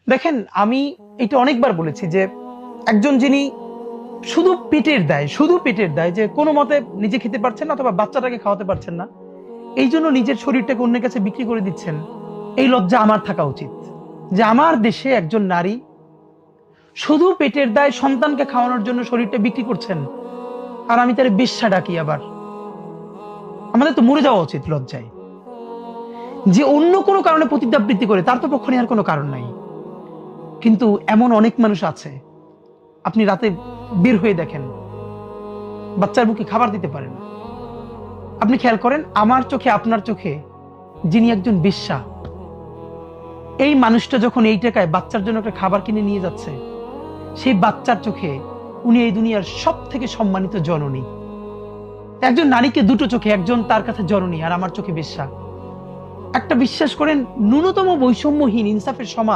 দেখেন, আমি এটা অনেকবার বলেছি যে একজন যিনি শুধু পেটের দায় যে কোনো মতে নিজে খেতে পারছেন না অথবা বাচ্চাটাকে খাওয়াতে পারছেন না, এই জন্য নিজের শরীরটাকে অন্যের কাছে বিক্রি করে দিচ্ছেন, এই লজ্জা আমার থাকা উচিত যে আমার দেশে একজন নারী শুধু পেটের দায় সন্তানকে খাওয়ানোর জন্য শরীরটা বিক্রি করছেন, আর আমি তার বেশ্যা ডাকি। আবার আমাদের তো মরে যাওয়া উচিত লজ্জায়। যে অন্য কোনো কারণে পতিতাবৃত্তি করে তার তো পক্ষ নেওয়ার কোনো কারণ নাই, কিন্তু এমন অনেক মানুষ আছে, আপনি রাতে বের হয়ে দেখেন বাচ্চার বুকে খাবার দিতে পারেন না। আপনি খেয়াল করেন আমার চোখে আপনার চোখে যিনি একজন বেশ্যা, এই মানুষটা যখন এই টাকায় বাচ্চার জন্য একটা খাবার কিনে নিয়ে যাচ্ছে, সেই বাচ্চার চোখে উনি এই দুনিয়ার সব থেকে সম্মানিত জননী। একজন নারীকে দুটো চোখে, একজন তার কাছে জননী আর আমার চোখে বেশ্যা। একটা বিশ্বাস করেন ন্যূনতম বৈষম্যহীন ইনসাফের সমাজ